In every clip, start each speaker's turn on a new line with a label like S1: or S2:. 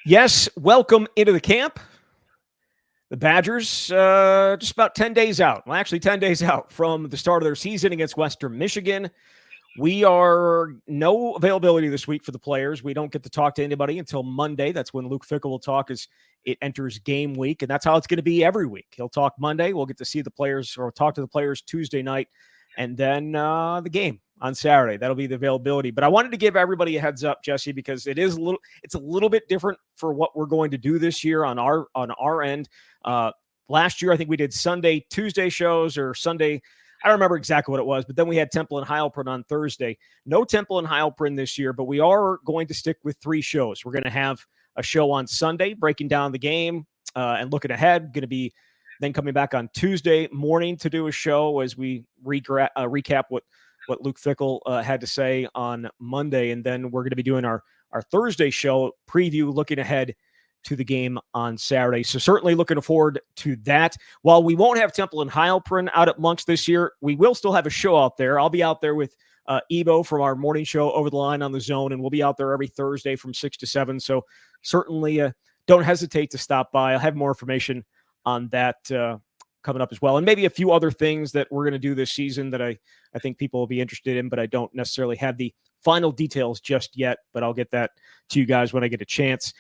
S1: Yes, welcome into the camp. The Badgers just about 10 days out. Well, actually 10 days out from the start of their season against Western Michigan. We are no availability this week for the players. We don't get to talk to anybody until Monday. That's when Luke Fickell will talk as it enters game week, and that's how it's going to be every week. He'll talk Monday. We'll get to see the players or talk to the players Tuesday night, and then the game on Saturday. That'll be the availability. But I wanted to give everybody a heads up, Jesse, because it's a little bit different for what we're going to do this year on our end. Last year, I think we did Sunday, Tuesday shows or Sunday. I don't remember exactly what it was, but then we had Temple and Heilprin on Thursday. No Temple and Heilprin this year, but we are going to stick with 3 shows. We're going to have a show on Sunday breaking down the game and looking ahead. Going to be then coming back on Tuesday morning to do a show as we recap what Luke Fickell had to say on Monday. And then we're going to be doing our Thursday show preview, looking ahead to the game on Saturday. So certainly looking forward to that. While we won't have Temple and Heilprin out at Monks this year, we will still have a show out there. I'll be out there with Ebo from our morning show Over the Line on the Zone, and we'll be out there every Thursday from 6 to 7. So certainly don't hesitate to stop by. I'll have more information on that coming up as well. And maybe a few other things that we're going to do this season that I think people will be interested in, but I don't necessarily have the final details just yet, but I'll get that to you guys when I get a chance.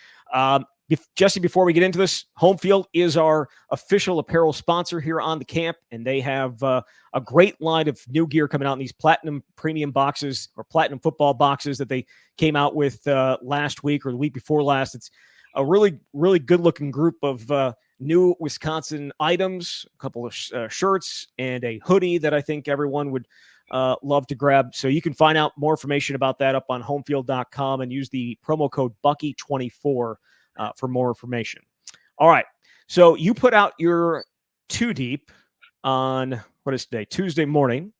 S1: Jesse, before we get into this, Home Field is our official apparel sponsor here on the camp, and they have a great line of new gear coming out in these platinum premium boxes or platinum football boxes that they came out with last week or the week before last. It's a really, really good-looking group of new Wisconsin items, a couple of shirts, and a hoodie that I think everyone would love to grab. So you can find out more information about that up on homefield.com and use the promo code Bucky24 for more information. All right. So you put out your 2 deep on what is today? Tuesday morning.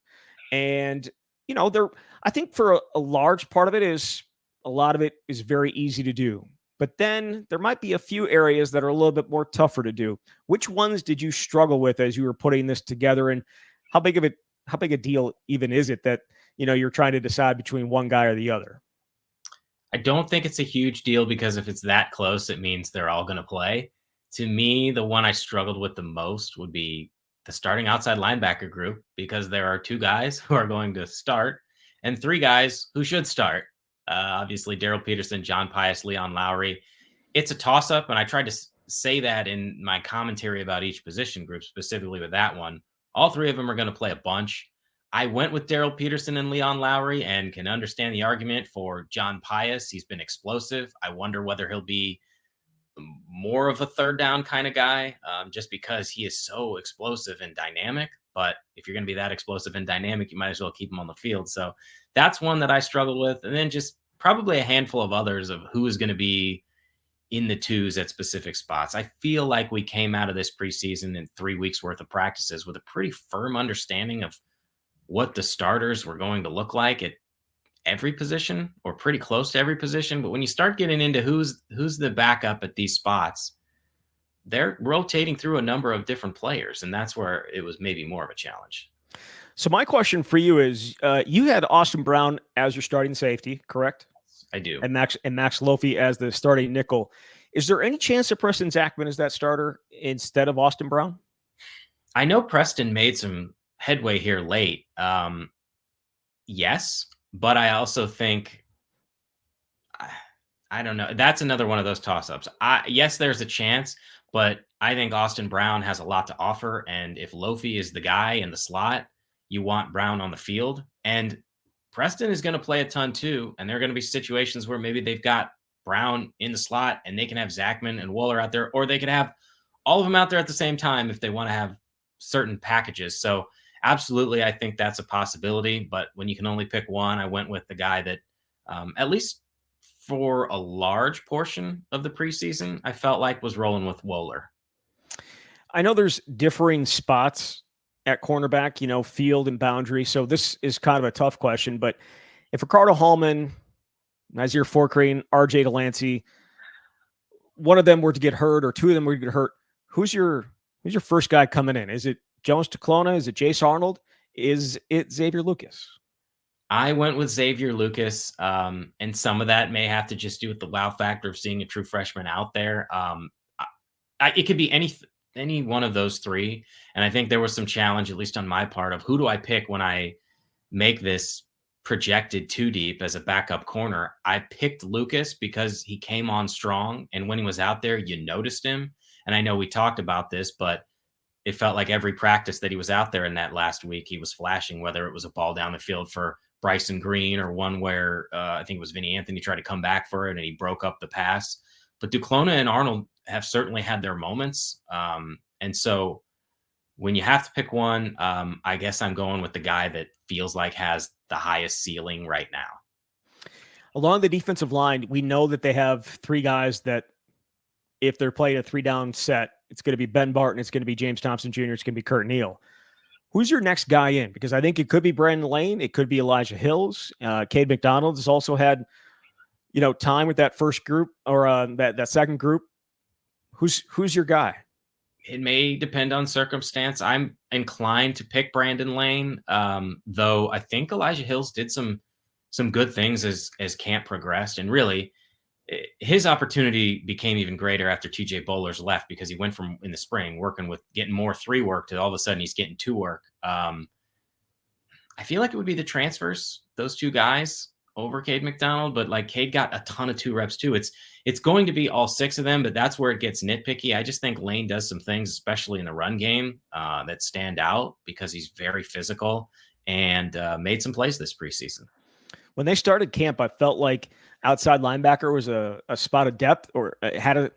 S1: And, I think for a large part of it is a lot of it is very easy to do. But then there might be a few areas that are a little bit more tougher to do. Which ones did you struggle with as you were putting this together? And how big a deal even is it that, you're trying to decide between one guy or the other?
S2: I don't think it's a huge deal because if it's that close, it means they're all going to play. To me, the one I struggled with the most would be the starting outside linebacker group, because there are 2 guys who are going to start and 3 guys who should start. Obviously, Daryl Peterson, John Pius, Leon Lowry. It's a toss-up, and I tried to say that in my commentary about each position group, specifically with that one. All 3 of them are going to play a bunch. I went with Daryl Peterson and Leon Lowry and can understand the argument for John Pius. He's been explosive. I wonder whether he'll be more of a third down kind of guy, just because he is so explosive and dynamic. But if you're going to be that explosive and dynamic, you might as well keep him on the field. So that's one that I struggled with. And then just probably a handful of others of who is going to be in the 2s at specific spots. I feel like we came out of this preseason in 3 weeks worth of practices with a pretty firm understanding of what the starters were going to look like at every position or pretty close to every position. But when you start getting into who's the backup at these spots, they're rotating through a number of different players. And that's where it was maybe more of a challenge.
S1: So my question for you is, you had Austin Brown as your starting safety, correct?
S2: I do.
S1: And Max Lofi as the starting nickel. Is there any chance that Preston Zachman is that starter instead of Austin Brown?
S2: I know Preston made some headway here late. Yes, but I also think, I don't know. That's another one of those toss-ups. Yes, there's a chance, but I think Austin Brown has a lot to offer. And if Lofi is the guy in the slot, you want Brown on the field. And Preston is going to play a ton too. And there are going to be situations where maybe they've got Brown in the slot and they can have Zachman and Wooler out there, or they could have all of them out there at the same time if they want to have certain packages. So absolutely, I think that's a possibility. But when you can only pick one, I went with the guy that, at least for a large portion of the preseason, I felt like was rolling with Wooler.
S1: I know there's differing spots at cornerback, field and boundary. So this is kind of a tough question. But if Ricardo Hallman, Nazir Forkreen, RJ Delancey, one of them were to get hurt or 2 of them were to get hurt, who's your first guy coming in? Is it Jones Taclona? Is it Jace Arnold? Is it Xavier Lucas?
S2: I went with Xavier Lucas, and some of that may have to just do with the wow factor of seeing a true freshman out there. It could be any one of those three, and I think there was some challenge, at least on my part, of who do I pick when I make this projected two deep as a backup corner. I picked Lucas because he came on strong, and when he was out there, you noticed him. And I know we talked about this, but it felt like every practice that he was out there in that last week, he was flashing, whether it was a ball down the field for Bryson Green or one where I think it was Vinny Anthony tried to come back for it and he broke up the pass. But Duclona and Arnold have certainly had their moments. And so when you have to pick one, I guess I'm going with the guy that feels like has the highest ceiling right now.
S1: Along the defensive line, we know that they have three guys that if they're playing a 3-down set, it's going to be Ben Barton, it's going to be James Thompson Jr., it's going to be Kurt Neal. Who's your next guy in? Because I think it could be Brandon Lane, it could be Elijah Hills. Cade McDonald has also had, time with that first group or that second group. Who's your guy?
S2: It may depend on circumstance. I'm inclined to pick Brandon Lane, though I think Elijah Hills did some good things as camp progressed, and really his opportunity became even greater after TJ Bowlers left because he went from in the spring working with getting more 3 work to all of a sudden he's getting 2 work. I feel like it would be the transfers, those two guys over Cade McDonald, but like Cade got a ton of 2 reps too. It's going to be all 6 of them, but that's where it gets nitpicky. I just think Lane does some things, especially in the run game, that stand out because he's very physical and made some plays this preseason.
S1: When they started camp, I felt like outside linebacker was a spot of depth or had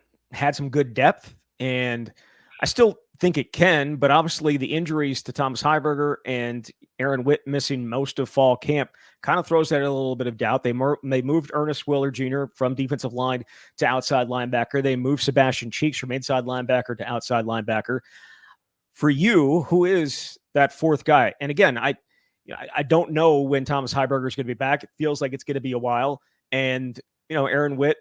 S1: some good depth. And I still think it can, but obviously the injuries to Thomas Heiberger and Aaron Witt missing most of fall camp kind of throws that in a little bit of doubt. They moved Ernest Willer Jr. from defensive line to outside linebacker. They moved Sebastian Cheeks from inside linebacker to outside linebacker. For you, who is that fourth guy? And again, I don't know when Thomas Heiberger is going to be back. It feels like it's going to be a while. And, Aaron Witt,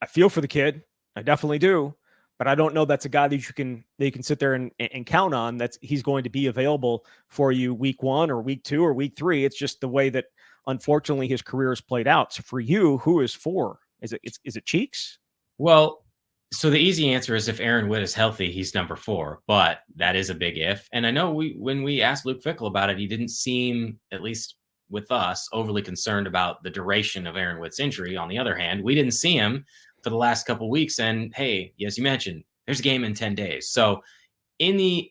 S1: I feel for the kid. I definitely do. But I don't know that's a guy that you can sit there and count on that he's going to be available for you week 1 or week 2 or week 3. It's just the way that, unfortunately, his career has played out. So for you, who is 4? Is it Cheeks?
S2: Well, so the easy answer is if Aaron Witt is healthy, he's number 4, but that is a big if. And I know when we asked Luke Fickell about it, he didn't seem, at least with us, overly concerned about the duration of Aaron Witt's injury. On the other hand, we didn't see him for the last couple of weeks. And hey, as you mentioned, there's a game in 10 days. So in the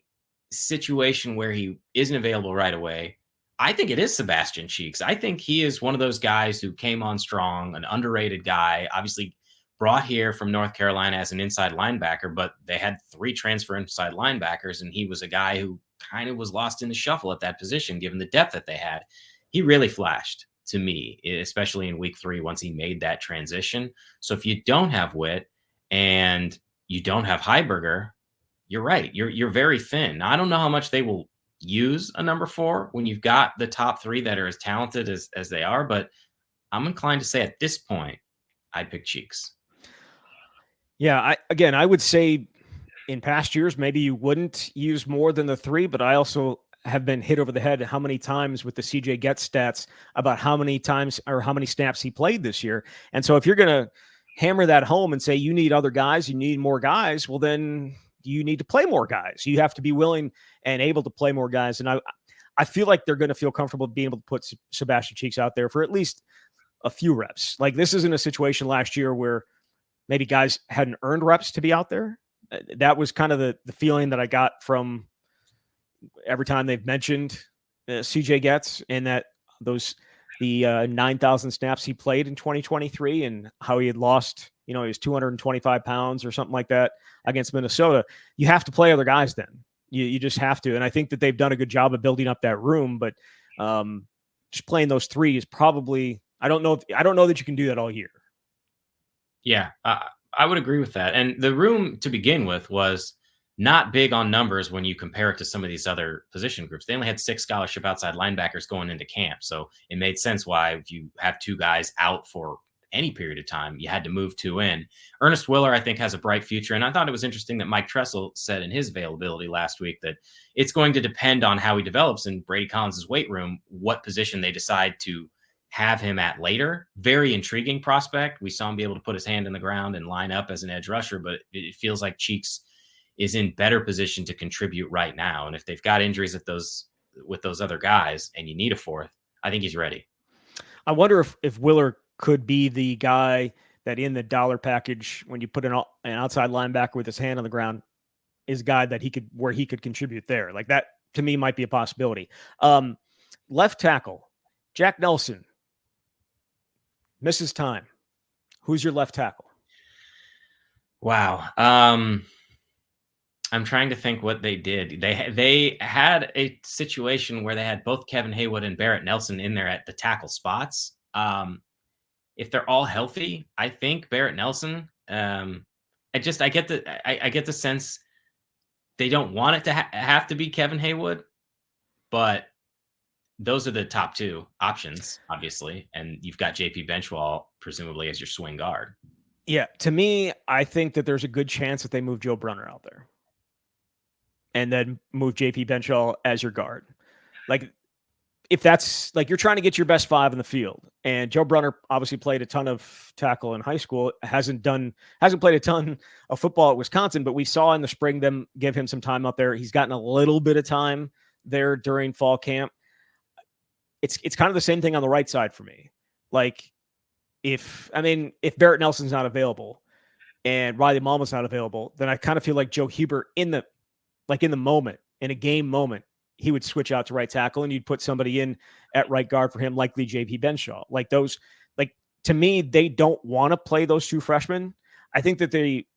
S2: situation where he isn't available right away, I think it is Sebastian Cheeks. I think he is one of those guys who came on strong, an underrated guy, obviously brought here from North Carolina as an inside linebacker, but they had 3 transfer inside linebackers, and he was a guy who kind of was lost in the shuffle at that position, given the depth that they had. He really flashed to me, especially in week 3, once he made that transition. So if you don't have Witt and you don't have Heiberger, you're right. You're very thin. Now, I don't know how much they will use a number 4 when you've got the top 3 that are as talented as they are, but I'm inclined to say at this point, I'd pick Cheeks.
S1: Yeah, I would say in past years, maybe you wouldn't use more than the 3, but I also have been hit over the head how many times with the CJ Getz stats about how many times or how many snaps he played this year. And so if you're going to hammer that home and say you need other guys, you need more guys, well, then you need to play more guys. You have to be willing and able to play more guys. And I feel like they're going to feel comfortable being able to put Sebastian Cheeks out there for at least a few reps. Like this isn't a situation last year where maybe guys hadn't earned reps to be out there. That was kind of the feeling that I got from every time they've mentioned CJ Getz and that the 9,000 snaps he played in 2023 and how he had lost, he was 225 pounds or something like that against Minnesota. You have to play other guys then. You just have to. And I think that they've done a good job of building up that room, but just playing those 3 is probably, I don't know that you can do that all year.
S2: Yeah, I would agree with that. And the room to begin with was not big on numbers when you compare it to some of these other position groups. They only had 6 scholarship outside linebackers going into camp. So it made sense why if you have 2 guys out for any period of time, you had to move two in. Ernest Willer, I think, has a bright future. And I thought it was interesting that Mike Tressel said in his availability last week that it's going to depend on how he develops in Brady Collins' weight room, what position they decide to have him at later. Very intriguing prospect. We saw him be able to put his hand in the ground and line up as an edge rusher, but it feels like Cheeks is in better position to contribute right now. And if they've got injuries with those other guys and you need a fourth, I think he's ready.
S1: I wonder if Willer could be the guy that in the dollar package, when you put an outside linebacker with his hand on the ground, is a guy that he could contribute there. Like that to me might be a possibility. Left tackle, Jack Nelson misses time. Who's your left tackle?
S2: Wow. I'm trying to think what they did. They had a situation where they had both Kevin Haywood and Barrett Nelson in there at the tackle spots. If they're all healthy, I think Barrett Nelson. I get the sense they don't want it to have to be Kevin Haywood, but those are the top two options, obviously, and you've got JP Benchwall presumably as your swing guard.
S1: Yeah, to me, I think that there's a good chance that they move Joe Brunner out there and then move JP Benchwall as your guard. Like, if that's like you're trying to get your best five in the field, and Joe Brunner obviously played a ton of tackle in high school, hasn't played a ton of football at Wisconsin, but we saw in the spring them give him some time out there. He's gotten a little bit of time there during fall camp. It's kind of the same thing on the right side for me. Like, if Barrett Nelson's not available and Riley Malma's not available, then I kind of feel like Joe Hubert in the moment, in a game moment, he would switch out to right tackle and you'd put somebody in at right guard for him, likely JP Benshaw. Like those, like to me, they don't want to play those two freshmen. I think that they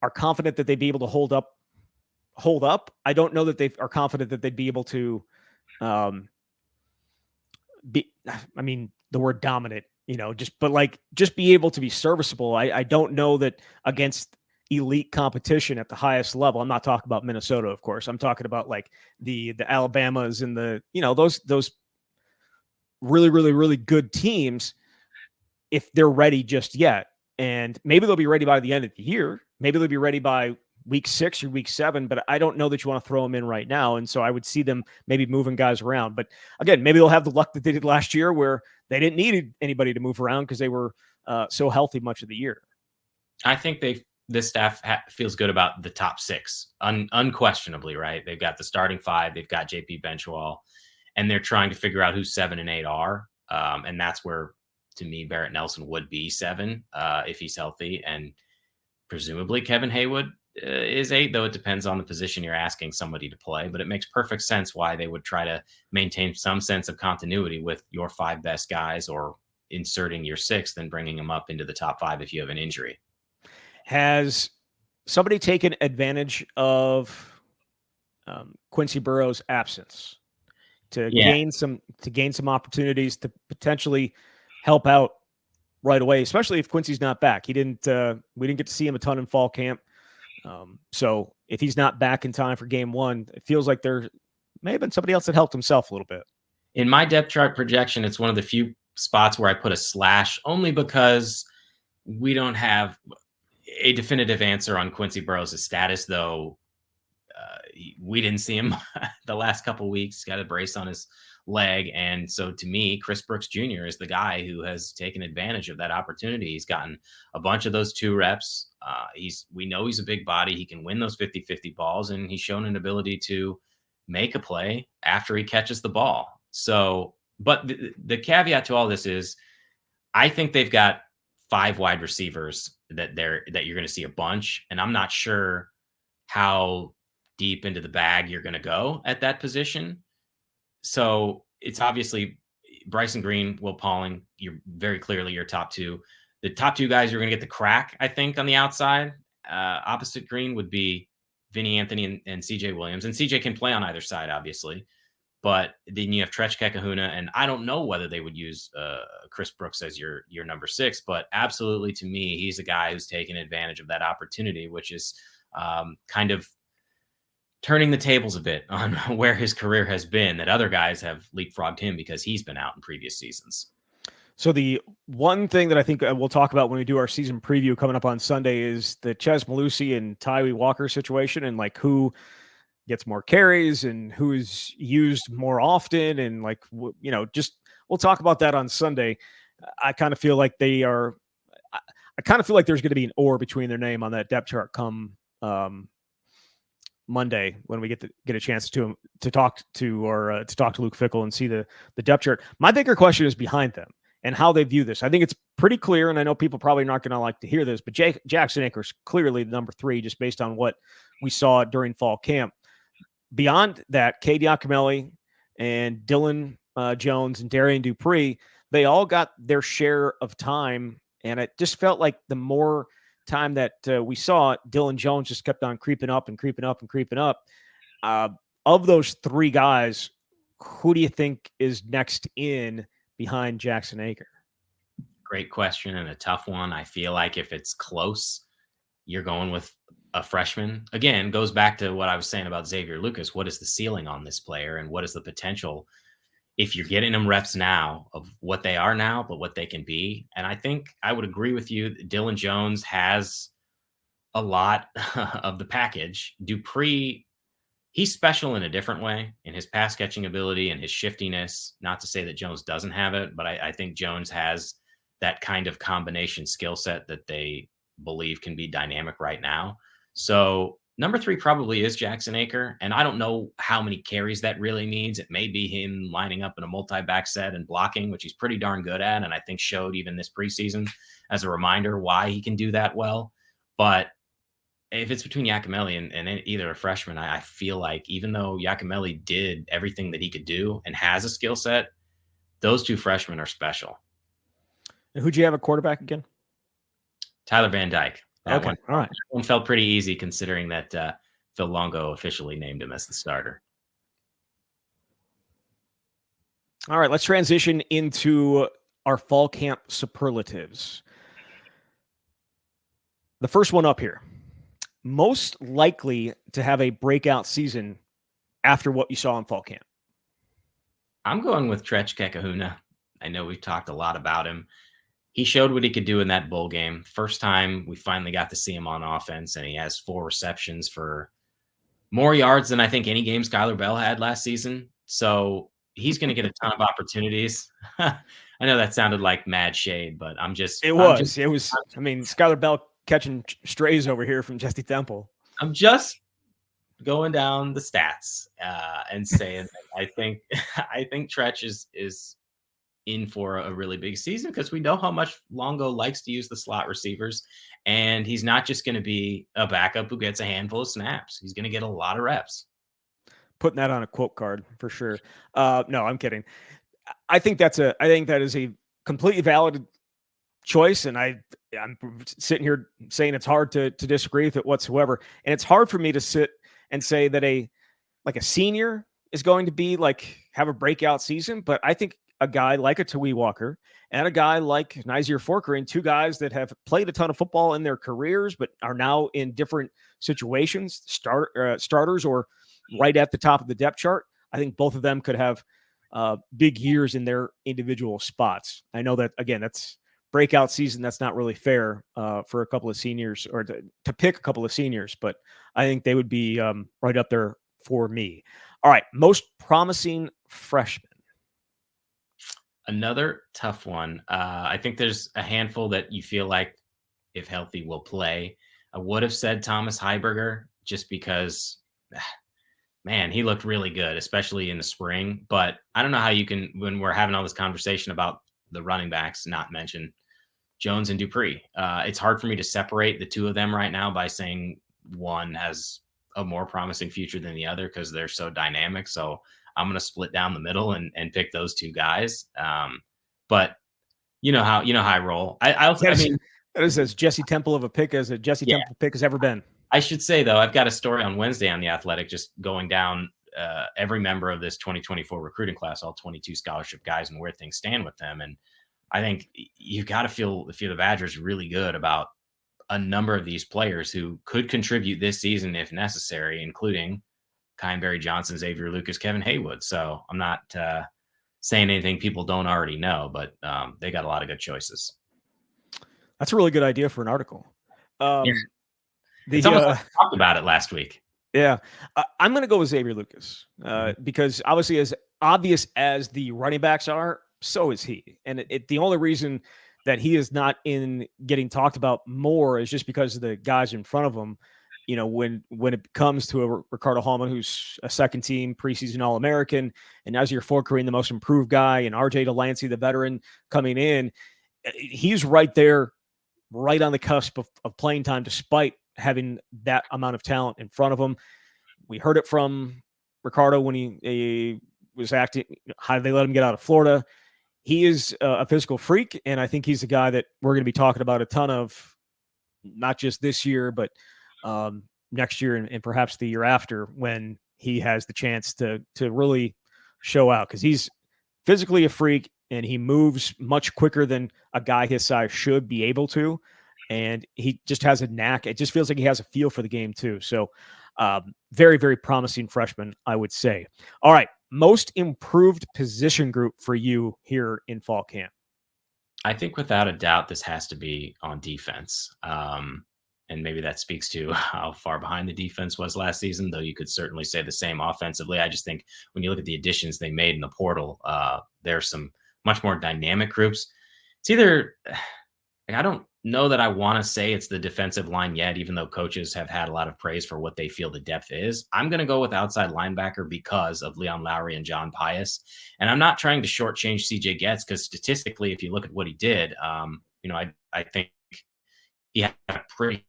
S1: are confident that they'd be able to hold up. I don't know that they are confident that they'd be able to the word dominant, just be able to be serviceable. I don't know that against elite competition at the highest level. I'm not talking about Minnesota, of course. I'm talking about like the Alabamas and those really, really, really good teams, if they're ready just yet. And maybe they'll be ready by the end of the year. Maybe they'll be ready by week 6 or week 7, but I don't know that you want to throw them in right now. And so I would see them maybe moving guys around. But again, maybe they'll have the luck that they did last year where they didn't need anybody to move around because they were so healthy much of the year.
S2: I think this staff feels good about the top 6, unquestionably, right? They've got the starting 5, they've got JP Benchwall, and they're trying to figure out who 7 and 8 are. And that's where, to me, Barrett Nelson would be 7 if he's healthy. And presumably Kevin Haywood is 8, though it depends on the position you're asking somebody to play. But it makes perfect sense why they would try to maintain some sense of continuity with your 5 best guys, or inserting your 6th and bringing them up into the top 5 if you have an injury.
S1: Has somebody taken advantage of Quincy Burrows' absence to gain some opportunities to potentially help out right away, especially if Quincy's not back? We didn't get to see him a ton in fall camp. So if he's not back in time for game 1, it feels like there may have been somebody else that helped himself a little bit.
S2: In my depth chart projection, it's one of the few spots where I put a slash, only because we don't have a definitive answer on Quincy Burrows' status, though. We didn't see him the last couple of weeks. Got a brace on his leg. And so to me, Chris Brooks Jr. is the guy who has taken advantage of that opportunity. He's gotten a bunch of those 2 reps. We know he's a big body. He can win those 50-50 balls, and he's shown an ability to make a play after he catches the ball. So, but the caveat to all this is I think they've got 5 wide receivers that you're going to see a bunch. And I'm not sure how deep into the bag you're going to go at that position. So it's obviously Bryson Green, Will Pauling. You're very clearly your top 2. The top 2 guys you're going to get the crack, I think, on the outside. Opposite Green would be Vinny Anthony and CJ Williams. And CJ can play on either side, obviously. But then you have Tretch Kekahuna, and I don't know whether they would use Chris Brooks as your number 6, but absolutely, to me, he's a guy who's taken advantage of that opportunity, which is kind of turning the tables a bit on where his career has been, that other guys have leapfrogged him because he's been out in previous seasons.
S1: So the one thing that I think we'll talk about when we do our season preview coming up on Sunday is the Ches Malusi and Tyree Walker situation, and like who gets more carries and who's used more often, and like just we'll talk about that on Sunday. I kind of feel like they are. I kind of feel like there's going to be an or between their name on that depth chart come Monday when we get a chance to talk to Luke Fickell and see the depth chart. My bigger question is behind them and how they view this. I think it's pretty clear, and I know people probably not going to like to hear this, but Jackson Akers clearly the number 3 just based on what we saw during fall camp. Beyond that, Cade Yakimelli and Dylan Jones and Darian Dupree, they all got their share of time, and it just felt like the more time that we saw, Dylan Jones just kept on creeping up and creeping up and creeping up. Of those 3 guys, who do you think is next in behind Jackson Aker?
S2: Great question and a tough one. I feel like if it's close, you're going with a freshman. Again, goes back to what I was saying about Xavier Lucas. What is the ceiling on this player, and what is the potential if you're getting them reps now of what they are now, but what they can be? And I think I would agree with you. Dylan Jones has a lot of the package. Dupree, he's special in a different way in his pass catching ability and his shiftiness. Not to say that Jones doesn't have it, but I think Jones has that kind of combination skill set that they believe can be dynamic right now. So number 3 probably is Jackson Aker. And I don't know how many carries that really means. It may be him lining up in a multi-back set and blocking, which he's pretty darn good at. And I think showed even this preseason as a reminder why he can do that well. But if it's between Yakimelli and either a freshman, I feel like even though Yakimelli did everything that he could do and has a skill set, those 2 freshmen are special.
S1: And who'd you have a quarterback again?
S2: Tyler Van Dyke.
S1: Okay, all right.
S2: That one felt pretty easy considering that Phil Longo officially named him as the starter.
S1: All right, let's transition into our fall camp superlatives. The first one up here. Most likely to have a breakout season after what you saw in fall camp.
S2: I'm going with Tretch Kekahuna. I know we've talked a lot about him. He showed what he could do in that bowl game. First time we finally got to see him on offense, and he has 4 receptions for more yards than I think any game Skylar Bell had last season. So he's going to get a ton of opportunities. I know that sounded like mad shade, but I
S1: mean, Skylar Bell catching strays over here from Jesse Temple.
S2: I'm just going down the stats and saying I think Tretch is in for a really big season because we know how much Longo likes to use the slot receivers, and he's not just going to be a backup who gets a handful of snaps. He's going to get a lot of reps.
S1: Putting that on a quote card for sure. No, I'm kidding. I think that is a completely valid choice, and I'm sitting here saying it's hard to disagree with it whatsoever. And it's hard for me to sit and say that a senior is going to be have a breakout season, but I think a guy like a Tawee Walker and a guy like Nizier Forker, 2 guys that have played a ton of football in their careers, but are now in different situations, starters or right at the top of the depth chart. I think both of them could have big years in their individual spots. I know that, again, that's breakout season. That's not really fair for a couple of seniors or to pick a couple of seniors, but I think they would be right up there for me. All right. Most promising freshman.
S2: Another tough one. I think there's a handful that you feel like, if healthy, will play. I would have said Thomas Heiberger just because, man, he looked really good, especially in the spring. But I don't know how you can, when we're having all this conversation about the running backs, not mention Jones and Dupree. It's hard for me to separate the 2 of them right now by saying one has a more promising future than the other because they're so dynamic. So I'm going to split down the middle and pick those 2 guys. But you know how I roll. That
S1: is as Jesse Temple of a pick as a Jesse Temple pick has ever been.
S2: I should say, though, I've got a story on Wednesday on The Athletic, just going down every member of this 2024 recruiting class, all 22 scholarship guys, and where things stand with them. And I think you've got to feel, if you're the Badgers, really good about a number of these players who could contribute this season if necessary, including Kyan Barry Johnson, Xavier Lucas, Kevin Haywood. So I'm not saying anything people don't already know, but they got a lot of good choices.
S1: That's a really good idea for an article.
S2: Yeah.
S1: The
S2: It's almost like we talked about it last week.
S1: Yeah, I'm going to go with Xavier Lucas because obviously, as obvious as the running backs are, so is he. And the only reason that he is not in getting talked about more is just because of the guys in front of him. You know, when it comes to a Ricardo Hallman, who's a second team preseason All American, and as your Fort Kareem, the most improved guy, and RJ Delancey, the veteran coming in, he's right there, right on the cusp of playing time, despite having that amount of talent in front of him. We heard it from Ricardo when he was acting. How did they let him get out of Florida? He is a physical freak, and I think he's the guy that we're going to be talking about a ton of, not just this year, but next year and perhaps the year after, when he has the chance to really show out, because he's physically a freak and he moves much quicker than a guy his size should be able to. And he just has a knack. It just feels like he has a feel for the game too. So very, very promising freshman, I would say. All right. Most improved position group for you here in fall camp?
S2: I think without a doubt, this has to be on defense. And maybe that speaks to how far behind the defense was last season, though you could certainly say the same offensively. I just think when you look at the additions they made in the portal, there's some much more dynamic groups. It's either, I don't know that I want to say it's the defensive line yet, even though coaches have had a lot of praise for what they feel the depth is. I'm going to go with outside linebacker because of Leon Lowry and John Pius. And I'm not trying to shortchange CJ Getz because statistically, if you look at what he did, I think he had a pretty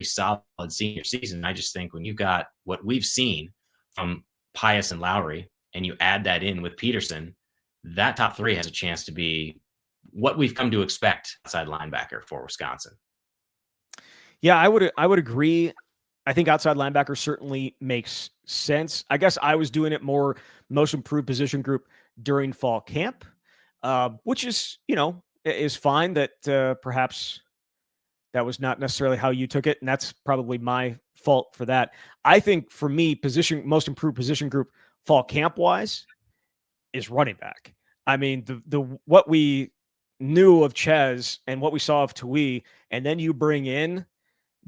S2: solid senior season. I just think when you got what we've seen from Pius and Lowry and you add that in with Peterson, that top three has a chance to be what we've come to expect outside linebacker for Wisconsin.
S1: Yeah, I would agree. I think outside linebacker certainly makes sense. I guess I was doing it more most improved position group during fall camp, which is, is fine. That perhaps that was not necessarily how you took it, and that's probably my fault for that. I think for me, most improved position group fall camp wise is running back. I mean, the what we knew of Ches and what we saw of Tui, and then you bring in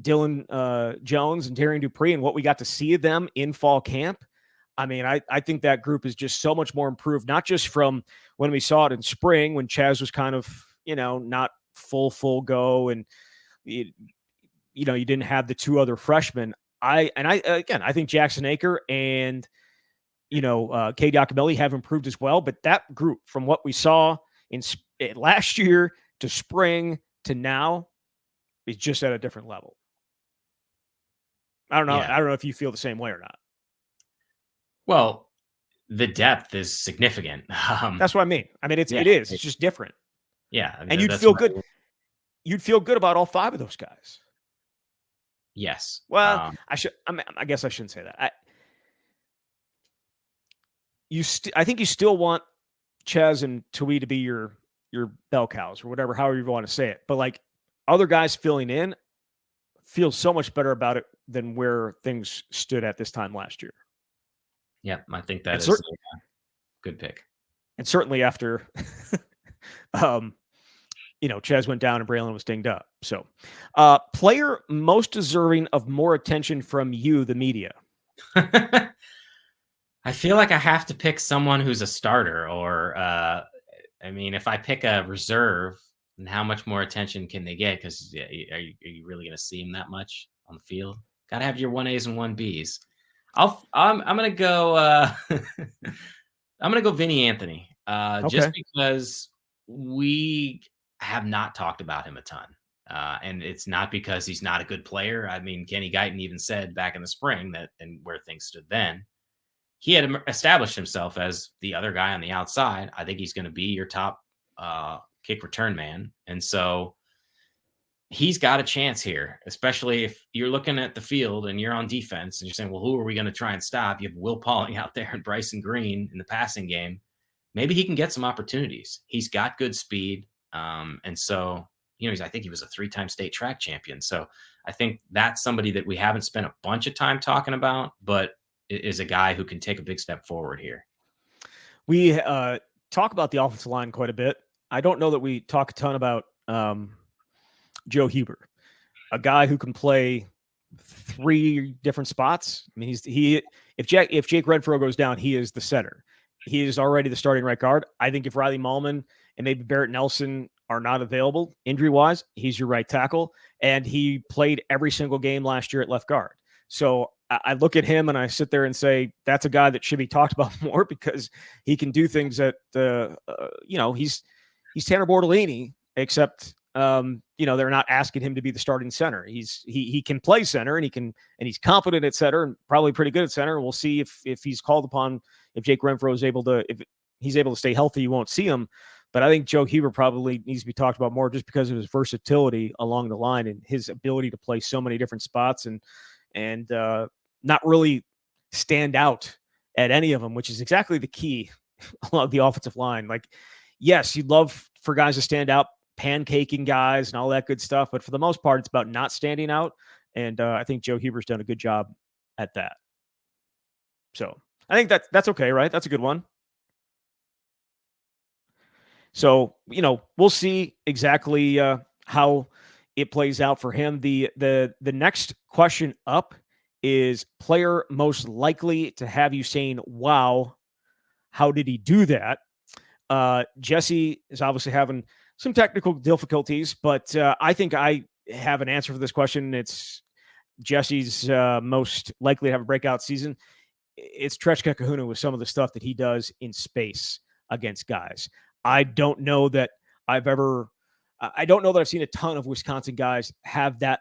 S1: Dylan Jones and Darian Dupree and what we got to see of them in fall camp. I mean, I think that group is just so much more improved, not just from when we saw it in spring when Ches was kind of, not full go and, you didn't have the two other freshmen. I think Jackson Aker and, Cade Yakabelli have improved as well. But that group, from what we saw in last year to spring to now, is just at a different level. I don't know.
S2: Yeah.
S1: I don't know if you feel the same way or not.
S2: Well, the depth is significant.
S1: That's what I mean. I mean, it is. It's just different.
S2: Yeah. I mean,
S1: and you'd feel good. You'd feel good about all five of those guys.
S2: Yes.
S1: Well, I guess I shouldn't say that. I think you still want Ches and Tui to be your bell cows or whatever, however you want to say it. But like other guys filling in, feel so much better about it than where things stood at this time last year.
S2: Yeah, I think that is a good pick.
S1: And certainly after, Ches went down and Braylon was dinged up. So, player most deserving of more attention from you, the media.
S2: I feel like I have to pick someone who's a starter or, if I pick a reserve, and how much more attention can they get? Because are you really going to see him that much on the field? Got to have your 1As and 1Bs. I'm going to go. I'm going to go Vinny Anthony, just because we have not talked about him a ton, and it's not because he's not a good player. I mean, Kenny Guyton even said back in the spring that, and where things stood then, he had established himself as the other guy on the outside. I think he's going to be your top kick return man. And so he's got a chance here, especially if you're looking at the field and you're on defense and you're saying, well, who are we going to try and stop? You have Will Pauling out there and Bryson Green in the passing game. Maybe he can get some opportunities. He's got good speed. And so, I think he was a 3-time state track champion. So I think that's somebody that we haven't spent a bunch of time talking about, but is a guy who can take a big step forward here.
S1: We talk about the offensive line quite a bit. I don't know that we talk a ton about Joe Huber, a guy who can play 3 different spots. I mean, if Jake Renfro goes down, he is the center. He is already the starting right guard. I think if Riley Mahlman and maybe Barrett Nelson are not available injury-wise, he's your right tackle. And he played every single game last year at left guard. So I look at him and I sit there and say, that's a guy that should be talked about more because he can do things that, he's Tanner Bortolini, except they're not asking him to be the starting center. He can play center and he's competent at center and probably pretty good at center. We'll see if he's called upon, if Jake Renfro is able to, if he's able to stay healthy, you won't see him. But I think Joe Huber probably needs to be talked about more just because of his versatility along the line and his ability to play so many different spots and not really stand out at any of them, which is exactly the key along the offensive line. Like, yes, you'd love for guys to stand out, pancaking guys and all that good stuff. But for the most part, it's about not standing out. And I think Joe Huber's done a good job at that. So I think that's okay, right? That's a good one. So, we'll see exactly how it plays out for him. The next question up is player most likely to have you saying, wow, how did he do that? Jesse is obviously having some technical difficulties, but I think I have an answer for this question. It's Jesse's most likely to have a breakout season. It's Tretchka Kahuna with some of the stuff that he does in space against guys. I don't know that I've seen a ton of Wisconsin guys have that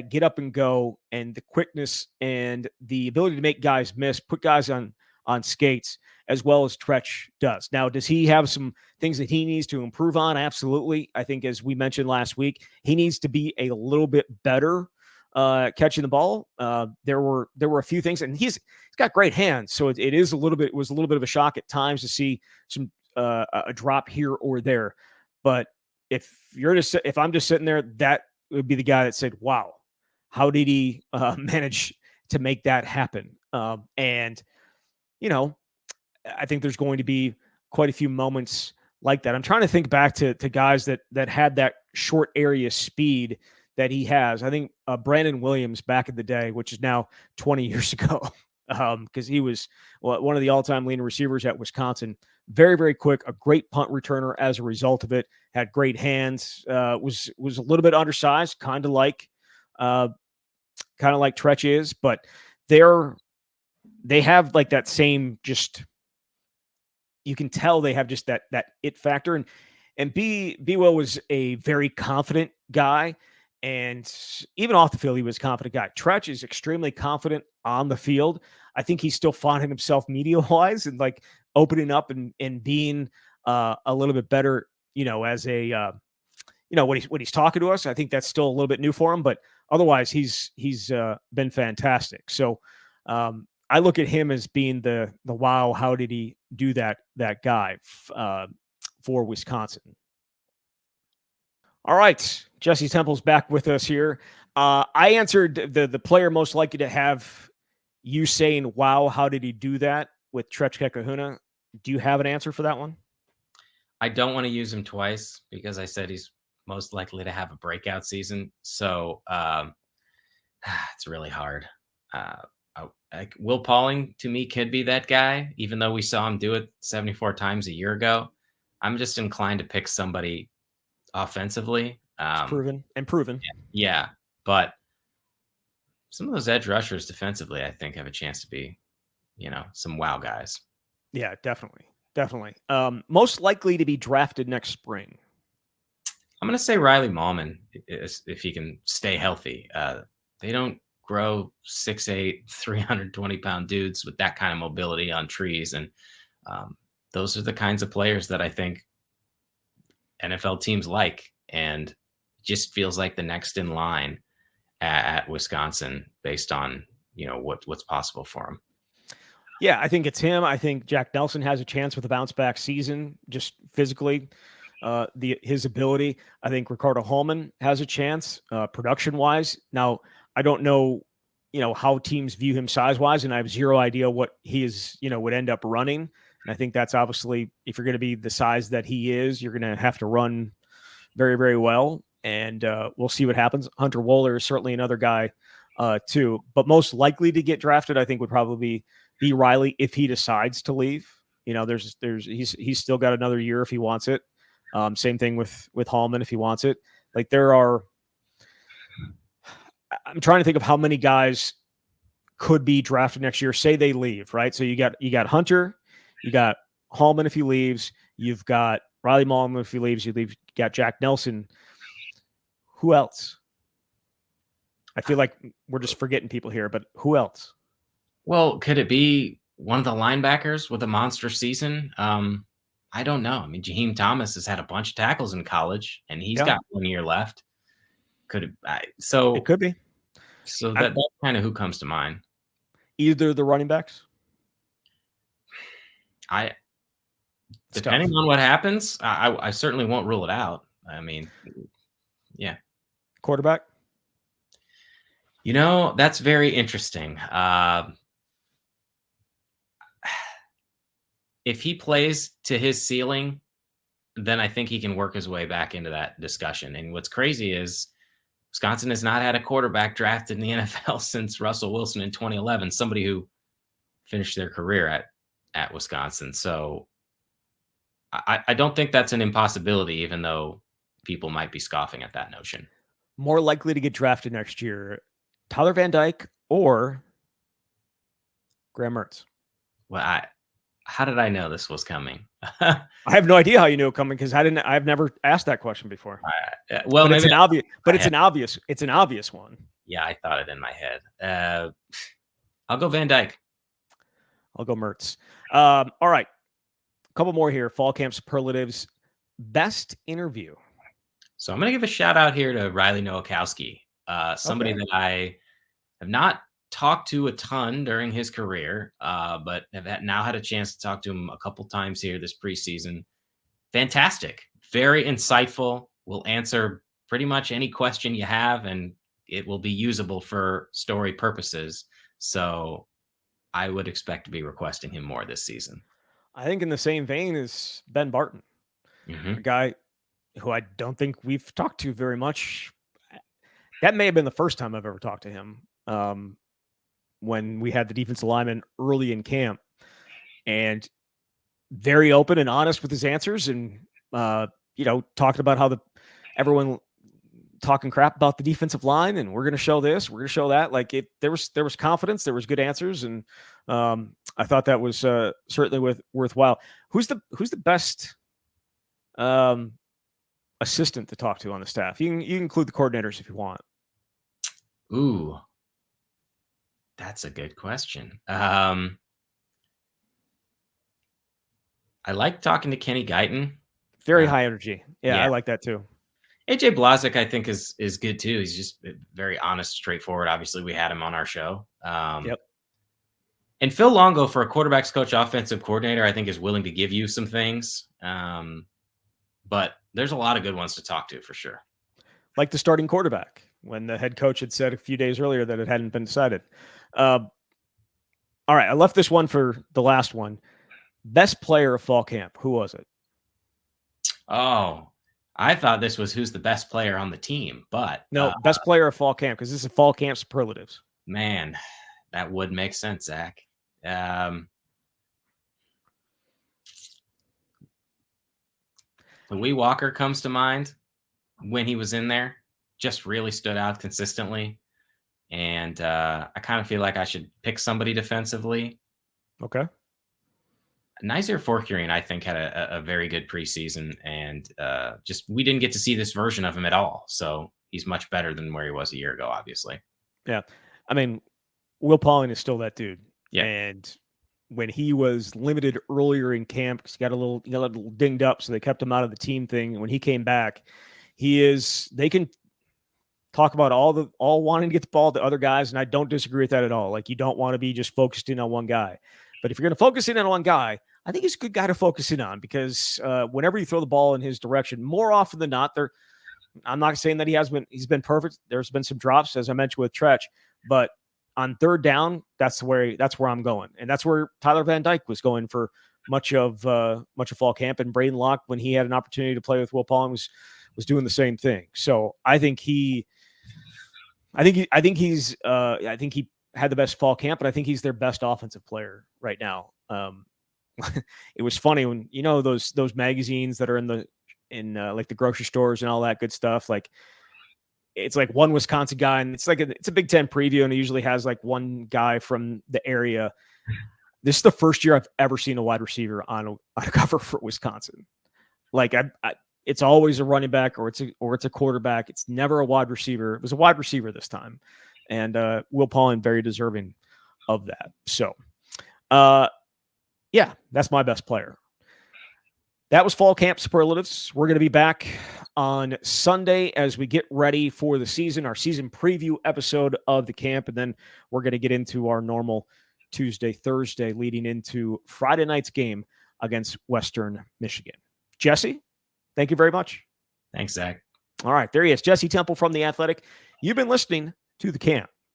S1: get up and go and the quickness and the ability to make guys miss, put guys on skates as well as Tretch does. Now, does he have some things that he needs to improve on? Absolutely. I think, as we mentioned last week, he needs to be a little bit better catching the ball. There were a few things, and he's got great hands, so it was a little bit of a shock at times to see some a drop here or there. But if I'm just sitting there, that would be the guy that said, "Wow, how did he manage to make that happen?" And I think there's going to be quite a few moments like that. I'm trying to think back to guys that had that short area speed that he has. I think Brandon Williams back in the day, which is now 20 years ago, because he was one of the all-time leading receivers at Wisconsin. Very, very quick, a great punt returner as a result of it. Had great hands. Was a little bit undersized, kind of like Tretch is, but they have like that same, just, you can tell they have just that it factor. And B. Will was a very confident guy. And even off the field, he was a confident guy. Tretch is extremely confident on the field. I think he's still finding himself media-wise and like opening up and being a little bit better, as a, when he's talking to us. I think that's still a little bit new for him, but otherwise he's been fantastic. So I look at him as being the wow, how did he do that guy for Wisconsin. All right, Jesse Temple's back with us here. I answered the player most likely to have you saying, wow, how did he do that with Tretchka Kahuna. Do you have an answer for that one?
S2: I don't want to use him twice because I said he's most likely to have a breakout season. So it's really hard. Will Pauling, to me, could be that guy, even though we saw him do it 74 times a year ago. I'm just inclined to pick somebody offensively.
S1: Proven.
S2: Yeah, but some of those edge rushers defensively, I think, have a chance to be, some wow guys.
S1: Yeah, definitely. Most likely to be drafted next spring.
S2: I'm going to say Riley Mahlman, if he can stay healthy. They don't grow 6'8", 320-pound dudes with that kind of mobility on trees. And those are the kinds of players that I think NFL teams like, and just feels like the next in line at Wisconsin based on, what's possible for him.
S1: Yeah, I think it's him. I think Jack Nelson has a chance with a bounce back season, just physically, his ability. I think Ricardo Holman has a chance, production wise. Now, I don't know, how teams view him size wise, and I have zero idea what he is, would end up running And I think that's obviously, if you're going to be the size that he is, you're going to have to run very, very well. And we'll see what happens. Hunter Wohler is certainly another guy too, but most likely to get drafted, I think, would probably be Riley if he decides to leave. You know, he's still got another year if he wants it. Same thing with Hallman if he wants it. Like I'm trying to think of how many guys could be drafted next year. Say they leave, right? So you got Hunter, you got Hallman if he leaves, you've got Riley Mullin if he leaves, you got Jack Nelson. Who else? I feel like we're just forgetting people here, but who else?
S2: Well, could it be one of the linebackers with a monster season? I don't know. I mean, Jaheim Thomas has had a bunch of tackles in college, and he's got 1 year left. Could it?
S1: It could be.
S2: So that's kind of who comes to mind.
S1: Either the running backs.
S2: Depending on what happens, I certainly won't rule it out. I mean, yeah.
S1: Quarterback.
S2: You know, that's very interesting. If he plays to his ceiling, then I think he can work his way back into that discussion. And what's crazy is Wisconsin has not had a quarterback drafted in the NFL since Russell Wilson in 2011, somebody who finished their career at Wisconsin. So I don't think that's an impossibility, even though people might be scoffing at that notion.
S1: More likely to get drafted next year, Tyler Van Dyke or Graham Mertz?
S2: Well, how did I know this was coming?
S1: I have no idea how you knew it coming because I've never asked that question before.
S2: Well,
S1: but it's an obvious one.
S2: Yeah, I thought it in my head. I'll go Van Dyke.
S1: I'll go Mertz. All right. A couple more here. Fall camp superlatives. Best interview.
S2: So I'm going to give a shout out here to Riley Nowakowski, somebody that I have not talked to a ton during his career, but have now had a chance to talk to him a couple times here this preseason. Fantastic. Very insightful. Will answer pretty much any question you have, and it will be usable for story purposes. So I would expect to be requesting him more this season.
S1: I think in the same vein as Ben Barton, a guy who I don't think we've talked to very much. That may have been the first time I've ever talked to him when we had the defensive lineman early in camp, and very open and honest with his answers, and talking about how everyone talking crap about the defensive line, and we're going to show this, we're going to show that. Like there was confidence, there was good answers, and I thought that was certainly worthwhile. Who's the best assistant to talk to on the staff? You can include the coordinators if you want.
S2: Ooh, that's a good question. I like talking to Kenny Guyton.
S1: Very high energy. Yeah, I like that too.
S2: AJ Blazik, I think, is good too. He's just very honest, straightforward. Obviously, we had him on our show.
S1: Yep.
S2: And Phil Longo, for a quarterbacks coach, offensive coordinator, I think is willing to give you some things. But there's a lot of good ones to talk to for sure.
S1: Like the starting quarterback, when the head coach had said a few days earlier that it hadn't been decided. All right, I left this one for the last one. Best player of fall camp. Who was it?
S2: Oh, I thought this was who's the best player on the team, but
S1: no, best player of fall camp, because this is fall camp superlatives.
S2: Man, that would make sense, Zach. Louis Walker comes to mind when he was in there. Just really stood out consistently. And I kind of feel like I should pick somebody defensively.
S1: Okay.
S2: Nyzir Forkurian, I think, had a very good preseason. And just we didn't get to see this version of him at all. So he's much better than where he was a year ago, obviously.
S1: Yeah. I mean, Will Pauling is still that dude.
S2: Yeah.
S1: And when he was limited earlier in camp, he got a little dinged up, so they kept him out of the team thing. And when he came back, they can talk about all wanting to get the ball to other guys, and I don't disagree with that at all. Like, you don't want to be just focused in on one guy. But if you're going to focus in on one guy, I think he's a good guy to focus in on, because whenever you throw the ball in his direction, more often than not, I'm not saying that he's been perfect. There's been some drops, as I mentioned with Tretch, but on third down, that's where I'm going. And that's where Tyler Van Dyke was going for much of fall camp. And Braden Locke, when he had an opportunity to play with Will Pauling, was doing the same thing. So I think he had the best fall camp, but I think he's their best offensive player right now. It was funny when those magazines that are in like the grocery stores and all that good stuff. Like it's like one Wisconsin guy, and it's a Big Ten preview, and it usually has like one guy from the area. This is the first year I've ever seen a wide receiver on a cover for Wisconsin. Like it's always a running back or it's a quarterback. It's never a wide receiver. It was a wide receiver this time, and Will Pauling very deserving of that. So, yeah, that's my best player. That was fall camp superlatives. We're going to be back on Sunday as we get ready for the season, our season preview episode of the camp, and then we're going to get into our normal Tuesday, Thursday, leading into Friday night's game against Western Michigan. Jesse, thank you very much.
S2: Thanks, Zach.
S1: All right, there he is, Jesse Temple from The Athletic. You've been listening to The Camp.